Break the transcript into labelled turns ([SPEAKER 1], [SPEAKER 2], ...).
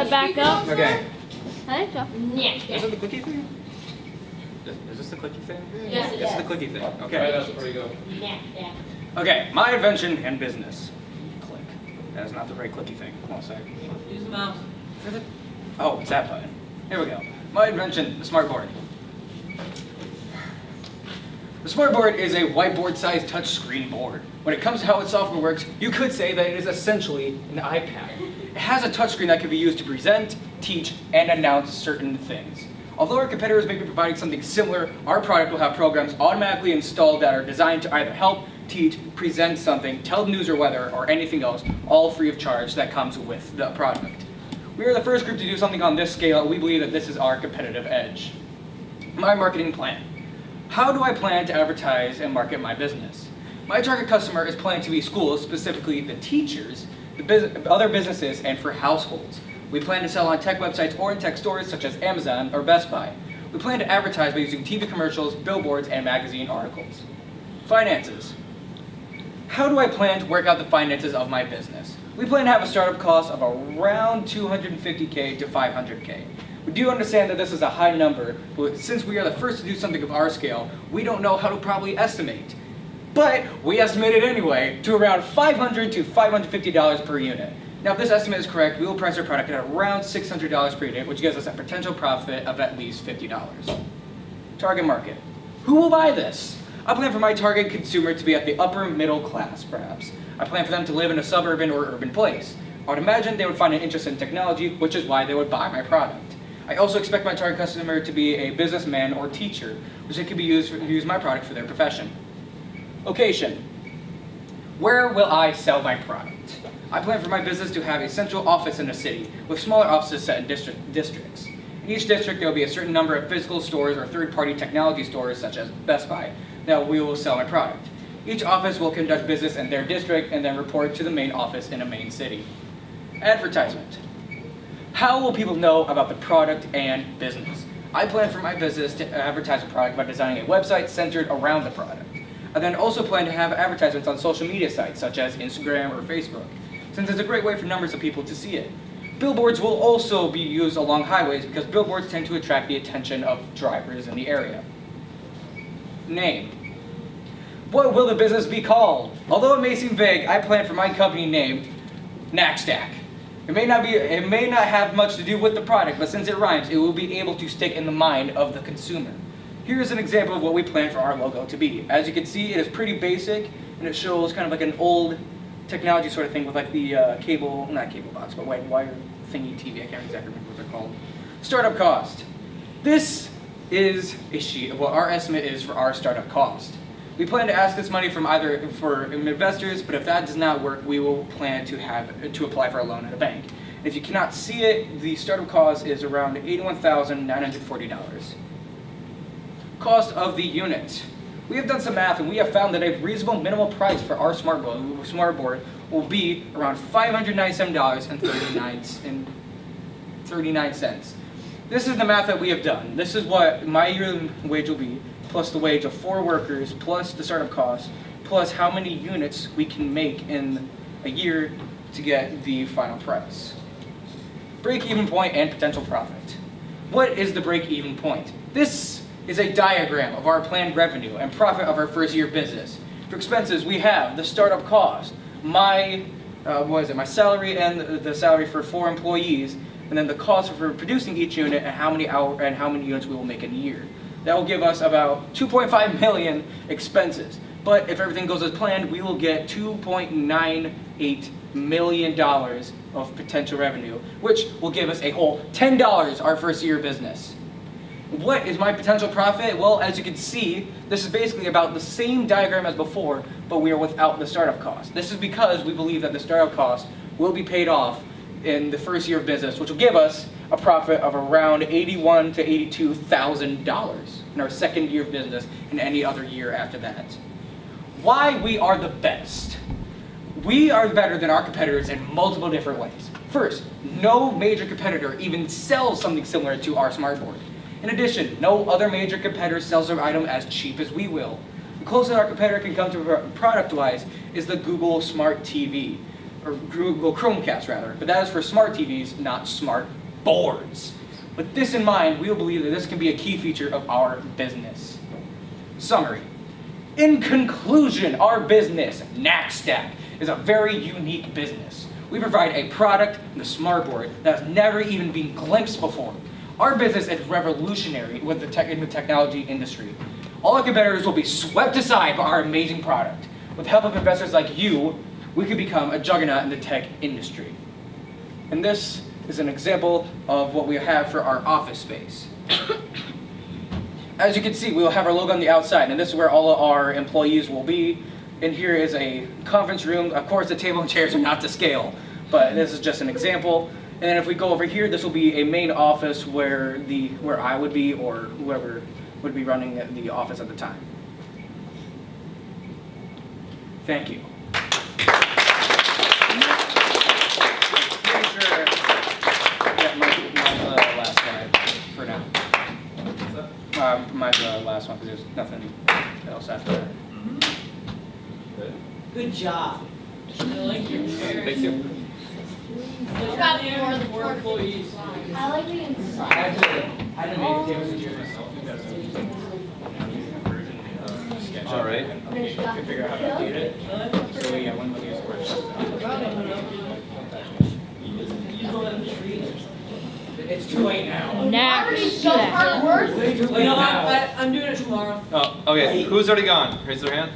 [SPEAKER 1] back up.
[SPEAKER 2] Okay.
[SPEAKER 1] I think so.
[SPEAKER 3] Yeah.
[SPEAKER 2] Is it the clicky thing? Is this the clicky thing?
[SPEAKER 3] Yes, it
[SPEAKER 2] It's
[SPEAKER 3] is.
[SPEAKER 2] the clicky thing.
[SPEAKER 4] Right
[SPEAKER 2] Okay.
[SPEAKER 4] up before you go.
[SPEAKER 3] Yeah, yeah.
[SPEAKER 2] Okay. My invention and business. Click. That is not the right clicky thing. Hold on a sec.
[SPEAKER 3] Use the mouse.
[SPEAKER 2] Oh, it's that button. Here we go. My invention, the smartboard. The smartboard is a whiteboard-sized touchscreen board. When it comes to how its software works, you could say that it is essentially an iPad. It has a touchscreen that can be used to present, teach, and announce certain things. Although our competitors may be providing something similar, our product will have programs automatically installed that are designed to either help, teach, present something, tell the news or weather, or anything else, all free of charge that comes with the product. We are the first group to do something on this scale, and we believe that this is our competitive edge. My marketing plan. How do I plan to advertise and market my business? My target customer is planning to be schools, specifically the teachers, other businesses, and for households. We plan to sell on tech websites or in tech stores such as Amazon or Best Buy. We plan to advertise by using TV commercials, billboards, and magazine articles. Finances. How do I plan to work out the finances of my business? We plan to have a startup cost of around $250K to $500K. We do understand that this is a high number, but since we are the first to do something of our scale, we don't know how to properly estimate. But we estimate it anyway to around $500 to $550 per unit. Now, if this estimate is correct, we will price our product at around $600 per unit, which gives us a potential profit of at least $50. Target market. Who will buy this? I plan for my target consumer to be at the upper middle class, perhaps. I plan for them to live in a suburban or urban place. I would imagine they would find an interest in technology, which is why they would buy my product. I also expect my target customer to be a businessman or teacher, which they could be use my product for their profession. Location. Where will I sell my product? I plan for my business to have a central office in a city, with smaller offices set in districts. In each district, there will be a certain number of physical stores or third-party technology stores, such as Best Buy, that we will sell my product. Each office will conduct business in their district and then report to the main office in a main city. Advertisement. How will people know about the product and business? I plan for my business to advertise a product by designing a website centered around the product. I then also plan to have advertisements on social media sites such as Instagram or Facebook, since it's a great way for numbers of people to see it. Billboards will also be used along highways because billboards tend to attract the attention of drivers in the area. Name. What will the business be called? Although it may seem vague, I plan for my company name, Knackstack. It may not have much to do with the product, but since it rhymes, it will be able to stick in the mind of the consumer. Here's an example of what we plan for our logo to be. As you can see, it is pretty basic, and it shows kind of like an old technology sort of thing with like the not cable box, but like wire thingy TV. I can't exactly remember what they're called. Startup cost. This is a sheet of what our estimate is for our startup cost. We plan to ask this money from either for investors, but if that does not work, we will plan to apply for a loan at a bank. If you cannot see it, the startup cost is around $81,940. Cost of the unit. We have done some math and we have found that a reasonable minimal price for our smartboard will be around $597.39. This is the math that we have done. This is what my yearly wage will be, plus the wage of 4 workers, plus the startup cost, plus how many units we can make in a year to get the final price. Break-even point and potential profit. What is the break-even point? This is a diagram of our planned revenue and profit of our first year of business. For expenses, we have the startup cost, my salary and the salary for 4 employees, and then the cost for producing each unit and how many units we will make in a year. That will give us about 2.5 million expenses. But if everything goes as planned, we will get $2.98 million of potential revenue, which will give us a whole $10 our first year of business. What is my potential profit? Well, as you can see, this is basically about the same diagram as before, but we are without the startup cost. This is because we believe that the startup cost will be paid off in the first year of business, which will give us a profit of around $81,000 to $82,000 in our second year of business and any other year after that. Why we are the best. We are better than our competitors in multiple different ways. First, no major competitor even sells something similar to our smartboard. In addition, no other major competitor sells their item as cheap as we will. The closest our competitor can come to product-wise is the Google Smart TV. or Google Chromecast rather, but that is for smart TVs, not smart boards. With this in mind, we will believe that this can be a key feature of our business. Summary. In conclusion, our business, Knackstack, is a very unique business. We provide a product, the smartboard, that has never even been glimpsed before. Our business is revolutionary in the technology industry. All our competitors will be swept aside by our amazing product. With the help of investors like you, we could become a juggernaut in the tech industry. And this is an example of what we have for our office space. As you can see, we will have our logo on the outside, and this is where all of our employees will be. And here is a conference room. Of course, the table and chairs are not to scale, but this is just an example. And then if we go over here, this will be a main office where I would be, or whoever would be running the office at the time. Thank you. Mine's the last slide for now. Mine's the last one because there's nothing else after that.
[SPEAKER 1] Good job. I like your chair.
[SPEAKER 2] Thank you.
[SPEAKER 1] What about the more employees?
[SPEAKER 3] I like the inside.
[SPEAKER 2] I had to make tables and chairs myself because of
[SPEAKER 4] All right.
[SPEAKER 2] could figure out how to update it. So yeah, one of these questions. It's too late now.
[SPEAKER 3] Already so hard work.
[SPEAKER 2] Way too
[SPEAKER 1] You
[SPEAKER 2] late
[SPEAKER 1] know what?
[SPEAKER 2] now.
[SPEAKER 1] I'm doing it tomorrow.
[SPEAKER 4] Oh, okay. Who's already gone? Raise their hand.